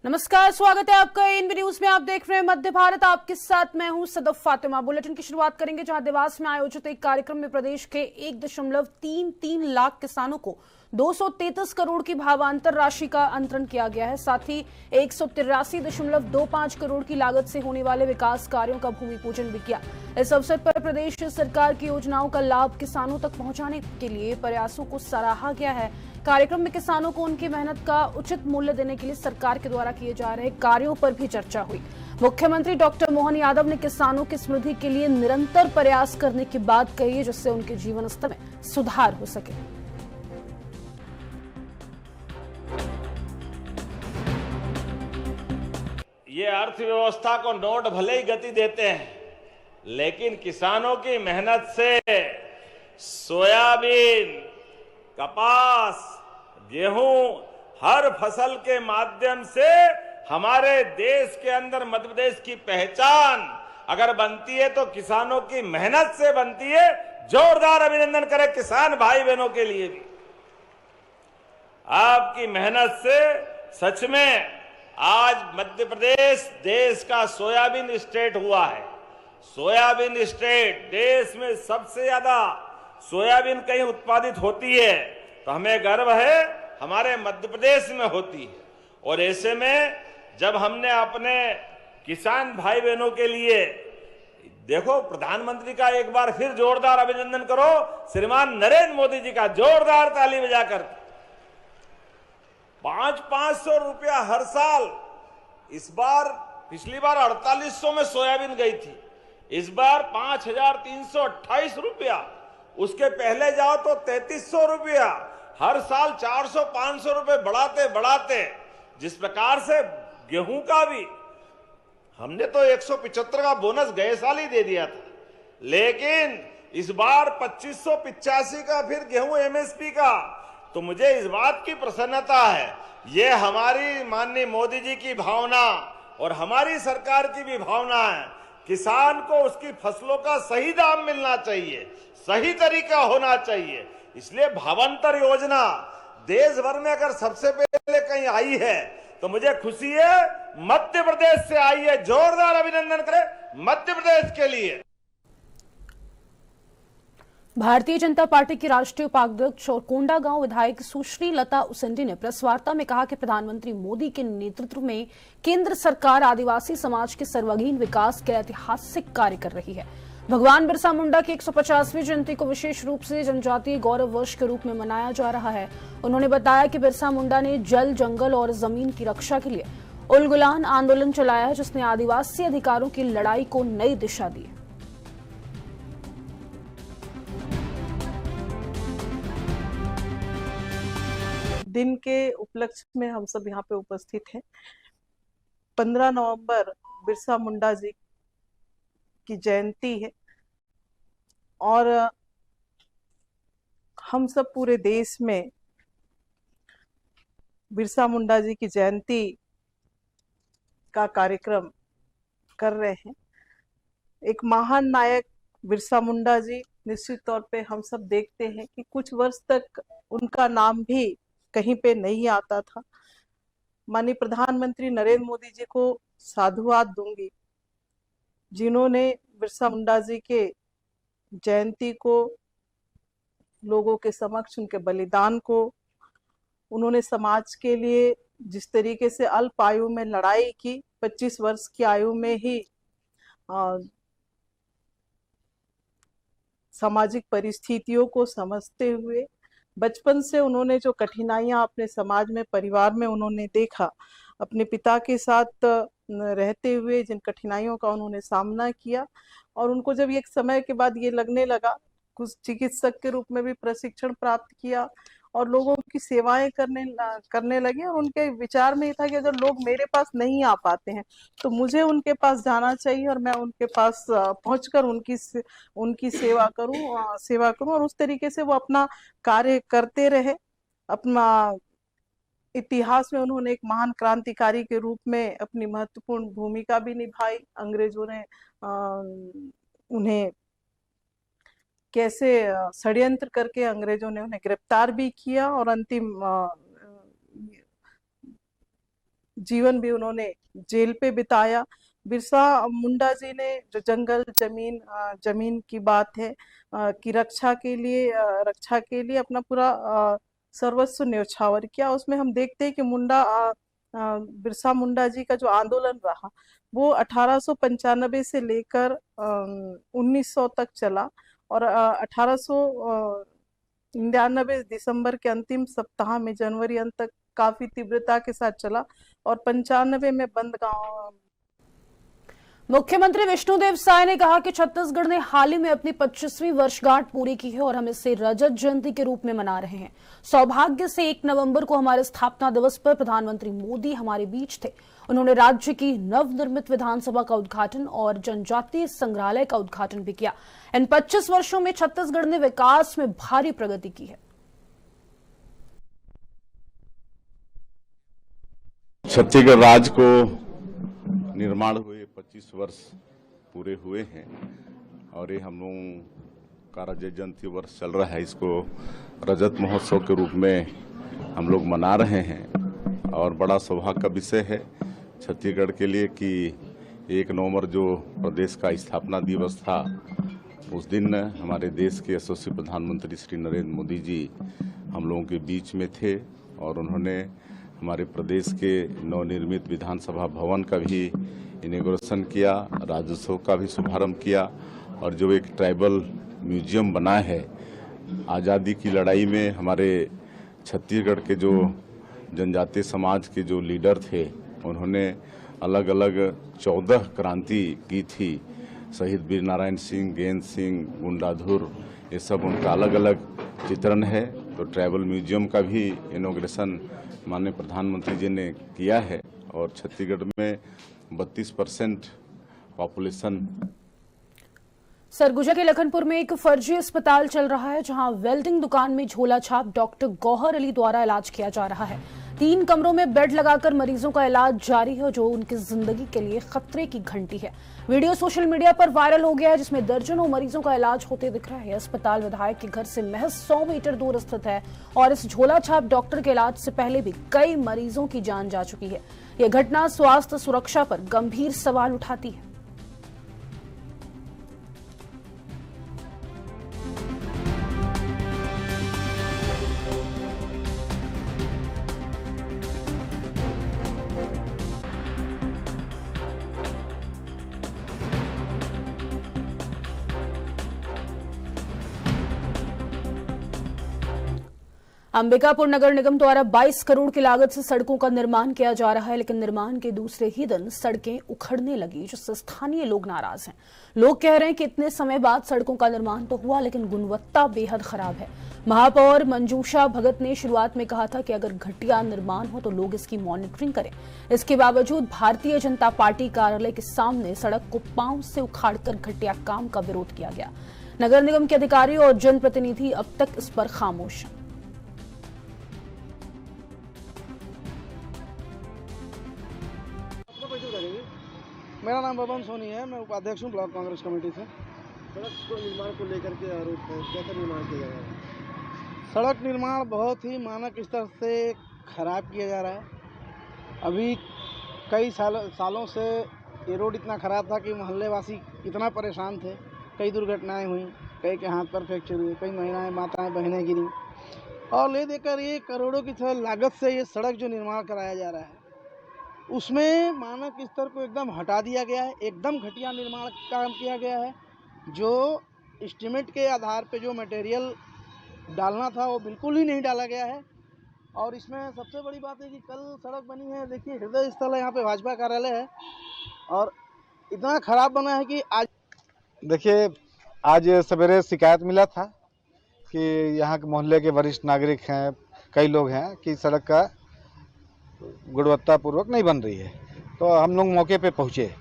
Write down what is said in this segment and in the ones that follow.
नमस्कार, स्वागत है आपका एएनबी न्यूज में। आप देख रहे हैं मध्य भारत। आपके साथ मैं हूं सदफ फातिमा। बुलेटिन की शुरुआत करेंगे जहां देवास में आयोजित एक कार्यक्रम में प्रदेश के 1.33 लाख किसानों को 233 करोड़ की भावांतर राशि का अंतरण किया गया है। साथ ही 183.25 करोड़ की लागत से होने वाले विकास कार्यों का भूमि पूजन भी किया। इस अवसर पर प्रदेश सरकार की योजनाओं का लाभ किसानों तक पहुंचाने के लिए प्रयासों को सराहा गया है। कार्यक्रम में किसानों को उनकी मेहनत का उचित मूल्य देने के लिए सरकार के द्वारा किए जा रहे कार्यों पर भी चर्चा हुई। मुख्यमंत्री डॉक्टर मोहन यादव ने किसानों की समृद्धि के लिए निरंतर प्रयास करने की बात कही है, जिससे उनके जीवन स्तर में सुधार हो सके। ये अर्थव्यवस्था को नोट भले ही गति देते हैं, लेकिन किसानों की मेहनत से सोयाबीन, कपास, गेहूं, हर फसल के माध्यम से हमारे देश के अंदर मध्य प्रदेश की पहचान अगर बनती है तो किसानों की मेहनत से बनती है। जोरदार अभिनंदन करें किसान भाई बहनों के लिए भी। आपकी मेहनत से सच में आज मध्य प्रदेश देश का सोयाबीन स्टेट हुआ है। सोयाबीन स्टेट, देश में सबसे ज्यादा सोयाबीन कहीं उत्पादित होती है तो हमें गर्व है हमारे मध्य प्रदेश में होती है। और ऐसे में जब हमने अपने किसान भाई बहनों के लिए, देखो प्रधानमंत्री का एक बार फिर जोरदार अभिनंदन करो, श्रीमान नरेंद्र मोदी जी का जोरदार ताली बजाकर। 500 रुपया हर साल, इस बार पिछली बार 4800 में सोयाबीन गई थी, इस बार 5328 रुपया। उसके पहले जाओ तो 3300 रुपया। हर साल 400-500 रुपए बढ़ाते बढ़ाते, जिस प्रकार से गेहूं का भी हमने तो 175 का बोनस गए साल ही दे दिया था, लेकिन इस बार 2585 का फिर गेहूं एमएसपी का। तो मुझे इस बात की प्रसन्नता है, ये हमारी माननीय मोदी जी की भावना और हमारी सरकार की भी भावना है। किसान को उसकी फसलों का सही दाम मिलना चाहिए, सही तरीका होना चाहिए। इसलिए भावांतर योजना देश भर में अगर सबसे पहले कहीं आई है तो मुझे खुशी है मध्य प्रदेश से आई है। जोरदार अभिनंदन करें मध्य प्रदेश के लिए। भारतीय जनता पार्टी की राष्ट्रीय उपाध्यक्ष और कोंडागांव विधायक सुश्री लता उसेंडी ने प्रेस वार्ता में कहा कि प्रधानमंत्री मोदी के नेतृत्व में केंद्र सरकार आदिवासी समाज के सर्वांगीण विकास के ऐतिहासिक कार्य कर रही है। भगवान बिरसा मुंडा की 150वीं जयंती को विशेष रूप से जनजातीय गौरव वर्ष के रूप में मनाया जा रहा है। उन्होंने बताया कि बिरसा मुंडा ने जल, जंगल और जमीन की रक्षा के लिए उलगुलान आंदोलन चलाया है, जिसने आदिवासी अधिकारों की लड़ाई को नई दिशा दी। दिन के उपलक्ष्य में हम सब यहाँ पे उपस्थित हैं। 15 नवंबर बिरसा मुंडा जी की जयंती है और हम सब पूरे देश में बिरसा मुंडा जी की जयंती का कार्यक्रम कर रहे हैं। एक महान नायक बिरसा मुंडा जी, निश्चित तौर पे हम सब देखते हैं कि कुछ वर्ष तक उनका नाम भी कहीं पे नहीं आता था। माननीय प्रधानमंत्री नरेंद्र मोदी जी को साधुवाद दूंगी, जिन्होंने बिरसा मुंडा जी के जयंती को लोगों के समक्ष उनके बलिदान को, उन्होंने समाज के लिए जिस तरीके से अल्प आयु में लड़ाई की, 25 वर्ष की आयु में ही सामाजिक परिस्थितियों को समझते हुए बचपन से उन्होंने जो कठिनाइयां अपने समाज में, परिवार में उन्होंने देखा, अपने पिता के साथ रहते हुए जिन कठिनाइयों का उन्होंने सामना किया, और उनको जब एक समय के बाद ये लगने लगा, कुछ चिकित्सक के रूप में भी प्रशिक्षण प्राप्त किया और लोगों की सेवाएं करने लगे। और उनके विचार में ये था कि अगर लोग मेरे पास नहीं आ पाते हैं तो मुझे उनके पास जाना चाहिए और मैं उनके पास पहुंचकर उनकी सेवा करूं और उस तरीके से वो अपना कार्य करते रहे। अपना इतिहास में उन्होंने एक महान क्रांतिकारी के रूप में अपनी महत्वपूर्ण भूमिका भी निभाई। अंग्रेजों ने उन्हें कैसे षड्यंत्र करके अंग्रेजों ने उन्हें गिरफ्तार भी किया और अंतिम जीवन भी उन्होंने जेल पे बिताया। बिरसा मुंडा जी ने जो जंगल जमीन की बात है की रक्षा के लिए अपना पूरा सर्वस्व न्यौछावर किया। उसमें हम देखते हैं कि बिरसा मुंडा जी का जो आंदोलन रहा वो 1895 से लेकर 1900 तक चला, और 1899 दिसंबर के अंतिम सप्ताह में जनवरी अंत तक काफी तीव्रता के साथ चला, और 95 में बंदगांव। मुख्यमंत्री विष्णुदेव साय ने कहा कि छत्तीसगढ़ ने हाल ही में अपनी 25वीं वर्षगांठ पूरी की है और हम इसे रजत जयंती के रूप में मना रहे हैं। सौभाग्य से 1 नवंबर को हमारे स्थापना दिवस पर प्रधानमंत्री मोदी हमारे बीच थे। उन्होंने राज्य की नवनिर्मित विधानसभा का उद्घाटन और जनजातीय संग्रहालय का उद्घाटन भी किया। इन 25 वर्षों में छत्तीसगढ़ ने विकास में भारी प्रगति की है। छत्तीसगढ़ राज्य को निर्माण हुए 25 वर्ष पूरे हुए हैं और ये हम लोगों का रजत जयंती वर्ष चल रहा है। इसको रजत महोत्सव के रूप में हम लोग मना रहे हैं और बड़ा सौभाग्य का विषय है छत्तीसगढ़ के लिए कि 1 नवंबर जो प्रदेश का स्थापना दिवस था उस दिन हमारे देश के यशस्वी प्रधानमंत्री श्री नरेंद्र मोदी जी हम लोगों के बीच में थे और उन्होंने हमारे प्रदेश के नवनिर्मित विधानसभा भवन का भी इनॉग्रेशन किया, राज्योत्सव का भी शुभारंभ किया और जो एक ट्राइबल म्यूजियम बना है, आज़ादी की लड़ाई में हमारे छत्तीसगढ़ के जो जनजातीय समाज के जो लीडर थे उन्होंने अलग अलग 14 क्रांति की थी। शहीद वीर नारायण सिंह, गेंद सिंह, गुंडाधुर, ये सब उनका अलग अलग चित्रण है। तो ट्राइबल म्यूजियम का भी इनॉग्रेशन माननीय प्रधानमंत्री जी ने किया है और छत्तीसगढ़ में 32% पॉपुलेशन। सरगुजा के लखनपुर में एक फर्जी अस्पताल चल रहा है जहां वेल्डिंग दुकान में झोला छाप डॉक्टर गौहर अली द्वारा इलाज किया जा रहा है। 3 कमरों में बेड लगाकर मरीजों का इलाज जारी है जो उनकी जिंदगी के लिए खतरे की घंटी है। वीडियो सोशल मीडिया पर वायरल हो गया है जिसमें दर्जनों मरीजों का इलाज होते दिख रहा है। अस्पताल विधायक के घर से महज 100 मीटर दूर स्थित है और इस झोला छाप डॉक्टर के इलाज से पहले भी कई मरीजों की जान जा चुकी है। यह घटना स्वास्थ्य सुरक्षा पर गंभीर सवाल उठाती है। अंबिकापुर नगर निगम द्वारा 22 करोड़ की लागत से सड़कों का निर्माण किया जा रहा है, लेकिन निर्माण के दूसरे ही दिन सड़कें उखड़ने लगी जिससे स्थानीय लोग नाराज हैं। लोग कह रहे हैं कि इतने समय बाद सड़कों का निर्माण तो हुआ लेकिन गुणवत्ता बेहद खराब है। महापौर मंजूषा भगत ने शुरुआत में कहा था कि अगर घटिया निर्माण हो तो लोग इसकी मॉनिटरिंग करें। इसके बावजूद भारतीय जनता पार्टी कार्यालय के सामने सड़क को पांव से उखाड़कर घटिया काम का विरोध किया गया। नगर निगम के अधिकारी और जनप्रतिनिधि अब तक इस पर खामोश हैं। मेरा नाम बबन सोनी है, मैं उपाध्यक्ष हूँ ब्लॉक कांग्रेस कमेटी से। सड़क को निर्माण को लेकर के आरोप है, कैसा निर्माण किया जा रहा है? सड़क निर्माण बहुत ही मानक स्तर से खराब किया जा रहा है। अभी कई सालों से ये रोड इतना खराब था कि मोहल्लेवासी इतना परेशान थे। कई दुर्घटनाएं हुई, कई के हाथ पर फ्रैक्चर हुए, कई महिलाएं माताएं बहनें गिरी और ले देकर ये करोड़ों की लागत से ये सड़क जो निर्माण कराया जा रहा है उसमें मानक स्तर को एकदम हटा दिया गया है। एकदम घटिया निर्माण काम किया गया है। जो एस्टीमेट के आधार पे जो मटेरियल डालना था वो बिल्कुल ही नहीं डाला गया है। और इसमें सबसे बड़ी बात है कि कल सड़क बनी है, देखिए हृदय स्थल है, यहाँ पे भाजपा कार्यालय है और इतना ख़राब बना है कि आज देखिए आज सवेरे शिकायत मिला था कि यहाँ के मोहल्ले के वरिष्ठ नागरिक हैं, कई लोग हैं कि सड़क का गुणवत्तापूर्वक नहीं बन रही है। तो हम लोग मौके पे पहुँचे।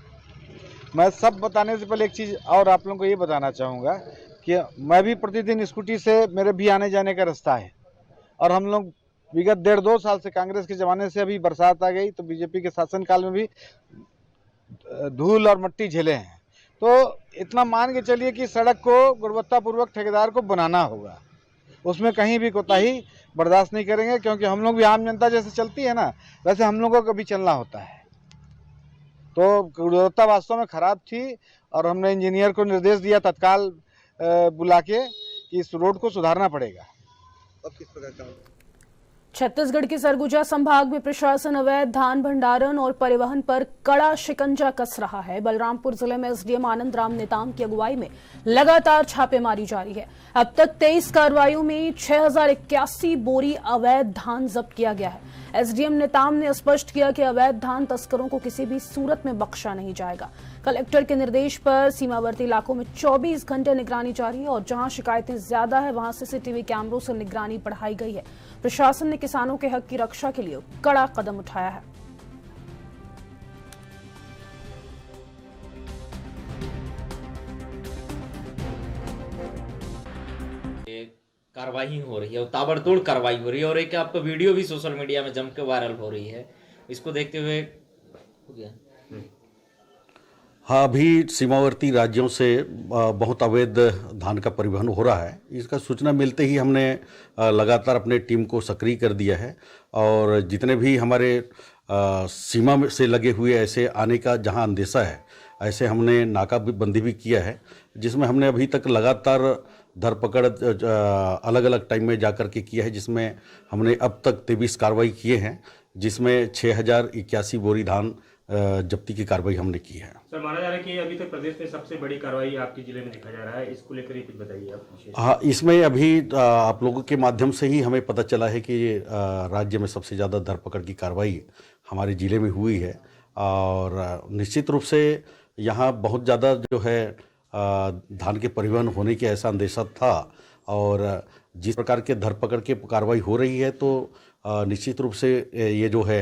मैं सब बताने से पहले एक चीज़ और आप लोगों को ये बताना चाहूँगा कि मैं भी प्रतिदिन स्कूटी से मेरे भी आने जाने का रास्ता है और हम लोग विगत 1.5-2 साल से कांग्रेस के ज़माने से अभी बरसात आ गई तो बीजेपी के शासनकाल में भी धूल और मिट्टी झेले हैं। तो इतना मान के चलिए कि सड़क को गुणवत्तापूर्वक ठेकेदार को बनाना होगा उसमें कहीं भी कोताही बर्दाश्त नहीं करेंगे, क्योंकि हम लोग भी आम जनता जैसे चलती है ना, वैसे हम लोगों को भी चलना होता है। तो गुणवत्ता वास्तव में खराब थी और हमने इंजीनियर को निर्देश दिया तत्काल बुला के कि इस रोड को सुधारना पड़ेगा। अब किस प्रकार का छत्तीसगढ़ के सरगुजा संभाग में प्रशासन अवैध धान भंडारण और परिवहन पर कड़ा शिकंजा कस रहा है। बलरामपुर जिले में एसडीएम आनंद राम नेताम की अगुवाई में लगातार छापेमारी जारी है। अब तक 23 कार्रवाइयों में 6081 बोरी अवैध धान जब्त किया गया है। एसडीएम नेताम ने स्पष्ट किया कि अवैध धान तस्करों को किसी भी सूरत में बख्शा नहीं जाएगा। कलेक्टर के निर्देश पर सीमावर्ती इलाकों में 24 घंटे निगरानी जारी है और जहां शिकायतें ज्यादा है वहां सीसीटीवी कैमरों से निगरानी बढ़ाई गई है। प्रशासन ने किसानों के हक की रक्षा के लिए कड़ा कदम उठाया है। कार्रवाई हो रही है और ताबड़तोड़ कार्रवाई हो रही है और एक आपका वीडियो भी सोशल मीडिया में जम के वायरल हो रही है। इसको देखते हुए हो गया। हाँ, अभी सीमावर्ती राज्यों से बहुत अवैध धान का परिवहन हो रहा है। इसका सूचना मिलते ही हमने लगातार अपने टीम को सक्रिय कर दिया है और जितने भी हमारे सीमा से लगे हुए ऐसे आने का जहां अंदेशा है, ऐसे हमने नाकाबंदी भी किया है, जिसमें हमने अभी तक लगातार धरपकड़ अलग अलग टाइम में जाकर के किया है, जिसमें हमने अब तक 23 कार्रवाई किए हैं, जिसमें 6081 बोरी धान जब्ती की कार्रवाई हमने की है। सर, माना जा रहा है कि अभी तक प्रदेश में सबसे बड़ी कार्रवाई आपके जिले में देखा जा रहा है, इसको लेकर कुछ बताइए आप। हाँ, इसमें अभी आप लोगों के माध्यम से ही हमें पता चला है कि राज्य में सबसे ज़्यादा धरपकड़ की कार्रवाई हमारे ज़िले में हुई है और निश्चित रूप से यहाँ बहुत ज़्यादा जो है धान के परिवहन होने की ऐसा अंदेशा था और जिस प्रकार के धरपकड़ की कार्रवाई हो रही है तो निश्चित रूप से ये जो है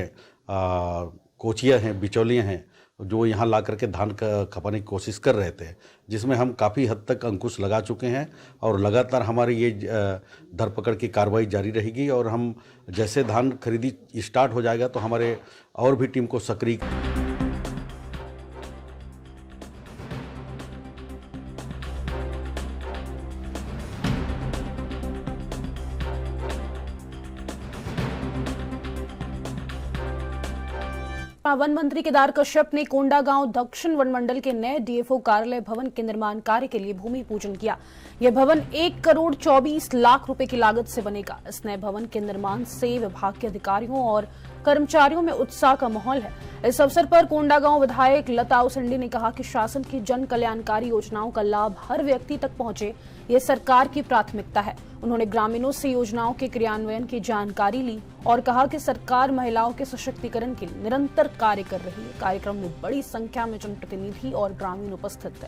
कोचिया हैं, बिचौलियाँ हैं, जो यहाँ ला करके धान का खपाने की कोशिश कर रहे थे, जिसमें हम काफ़ी हद तक अंकुश लगा चुके हैं और लगातार हमारी ये धरपकड़ की कार्रवाई जारी रहेगी और हम जैसे धान खरीदी स्टार्ट हो जाएगा तो हमारे और भी टीम को सक्रिय वन मंत्री केदार कश्यप ने कोंडागांव दक्षिण वन मंडल के नए डीएफओ कार्यालय भवन के निर्माण कार्य के लिए भूमि पूजन किया। यह भवन 1 करोड़ 24 लाख रुपए की लागत से बनेगा। इस नए भवन के निर्माण से विभाग के अधिकारियों और कर्मचारियों में उत्साह का माहौल है। इस अवसर पर कोंडागांव विधायक लता उसेंडी ने कहा कि शासन की जन कल्याणकारी योजनाओं का लाभ हर व्यक्ति तक पहुंचे, ये सरकार की प्राथमिकता है। उन्होंने ग्रामीणों से योजनाओं के क्रियान्वयन की जानकारी ली और कहा कि सरकार महिलाओं के सशक्तिकरण के लिए निरंतर कार्य कर रही है। कार्यक्रम में बड़ी संख्या में जनप्रतिनिधि और ग्रामीण उपस्थित थे।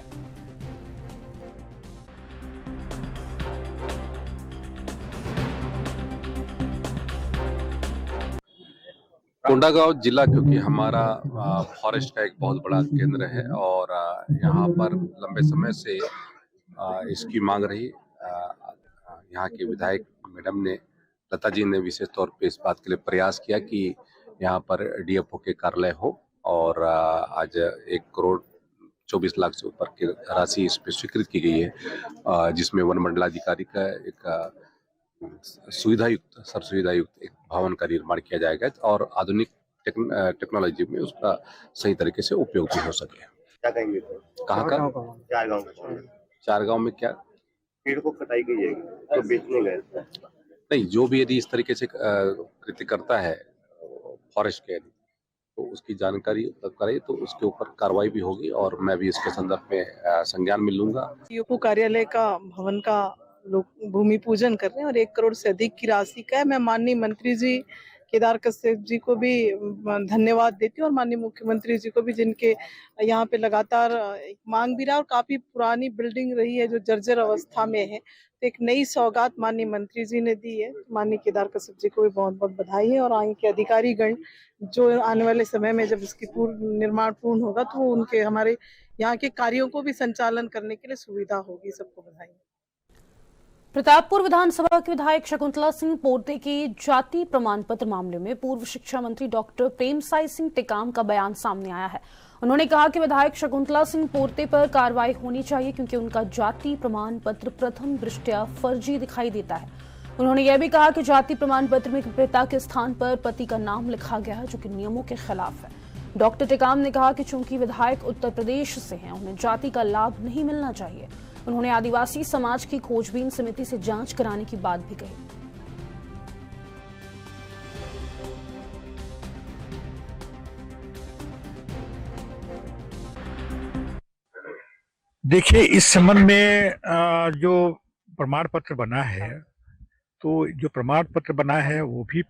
कोंडागांव जिला क्योंकि हमारा फॉरेस्ट का एक बहुत बड़ा केंद्र है और यहाँ पर लंबे समय से इसकी मांग रही। यहाँ के विधायक मैडम ने, लता जी ने विशेष तौर पे इस बात के लिए प्रयास किया कि यहाँ पर डीएफओ के कार्यालय हो और आज 1 करोड़ 24 लाख से ऊपर की राशि इस पर स्वीकृत की गई है, जिसमें वन मंडलाधिकारी का एक सुविधायुक्त, सर्व सुविधायुक्त एक भवन का निर्माण किया जाएगा और आधुनिक टेक्नोलॉजी में उसका सही तरीके से उपयोग भी हो सके। क्या कहेंगे? कहाँ का? 4 गांव का। 4 गांव में क्या पेड़ को कटाई की जाएगी तो बेचने गए नहीं, जो भी यदि इस तरीके से कृत्य करता है फॉरेस्ट के तो उसकी जानकारी उपलब्ध कराई तो उसके ऊपर कार्रवाई भी होगी और मैं भी इसके संदर्भ में संज्ञान में लूंगा। डीएफओ कार्यालय का भवन का लोग भूमि पूजन कर रहे हैं और 1 करोड़ से अधिक की राशि का है। मैं माननीय मंत्री जी केदार कश्यप जी को भी धन्यवाद देती हूँ और माननीय मुख्यमंत्री जी को भी, जिनके यहाँ पे लगातार एक मांग भी रहा और काफी पुरानी बिल्डिंग रही है जो जर्जर अवस्था में है, तो एक नई सौगात माननीय मंत्री जी ने दी है। माननीय केदार कश्यप जी को भी बहुत बहुत बधाई है और आगे के अधिकारीगण जो आने वाले समय में जब इसकी निर्माण पूर्ण होगा तो उनके हमारे यहाँ के कार्यों को भी संचालन करने के लिए सुविधा होगी। सबको बधाई। प्रतापपुर विधानसभा के विधायक शकुंतला सिंह पोर्ते के जाति प्रमाण पत्र मामले में पूर्व शिक्षा मंत्री डॉक्टर प्रेमसाई सिंह टेकाम का बयान सामने आया है। उन्होंने कहा कि विधायक शकुंतला सिंह पोर्ते पर कार्रवाई होनी चाहिए क्योंकि उनका जाति प्रमाण पत्र प्रथम दृष्टया फर्जी दिखाई देता है। उन्होंने यह भी कहा कि जाति प्रमाण पत्र में पिता के स्थान पर पति का नाम लिखा गया है, जो कि नियमों के खिलाफ है। डॉक्टर टेकाम ने कहा कि चूंकि विधायक उत्तर प्रदेश से हैं, उन्हें जाति का लाभ नहीं मिलना चाहिए। उन्होंने आदिवासी समाज की खोजबीन समिति से जांच कराने की बात भी कही। देखिए, इस संबंध में जो प्रमाण पत्र बना है, तो जो प्रमाण पत्र बना है वो भी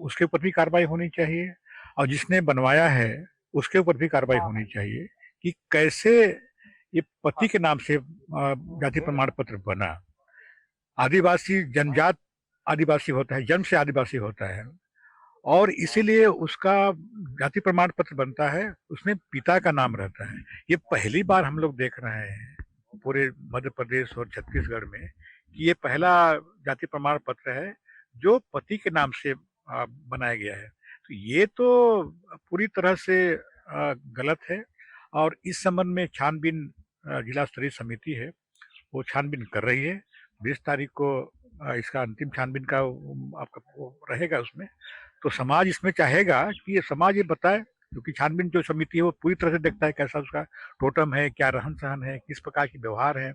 उसके ऊपर भी कार्रवाई होनी चाहिए, और जिसने बनवाया है उसके ऊपर भी कार्रवाई होनी चाहिए कि कैसे ये पति के नाम से जाति प्रमाण पत्र बना। आदिवासी जनजात आदिवासी होता है, जन्म से आदिवासी होता है, और इसीलिए उसका जाति प्रमाण पत्र बनता है, उसमें पिता का नाम रहता है। ये पहली बार हम लोग देख रहे हैं पूरे मध्य प्रदेश और छत्तीसगढ़ में कि ये पहला जाति प्रमाण पत्र है जो पति के नाम से बनाया गया है। तो ये तो पूरी तरह से गलत है, और इस संबंध में छानबीन जिला स्तरीय समिति है, वो छानबीन कर रही है। 20 तारीख को इसका अंतिम छानबीन का आपका वो रहेगा उसमें। तो समाज इसमें चाहेगा कि ये समाज ये बताए, क्योंकि छानबीन जो समिति है वो पूरी तरह से देखता है कैसा उसका टोटम है, क्या रहन सहन है, किस प्रकार की व्यवहार है,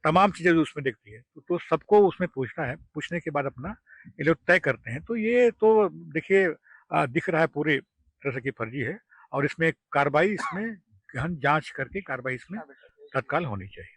तमाम चीजें उसमें देखती है। तो सबको उसमें पूछना है, पूछने के बाद अपना ये लोग तय करते हैं। तो ये तो देखिए दिख रहा है पूरी तरह से कि फर्जी है, और इसमें कार्रवाई, इसमें गहन जांच करके कार्रवाई इसमें तत्काल होनी चाहिए।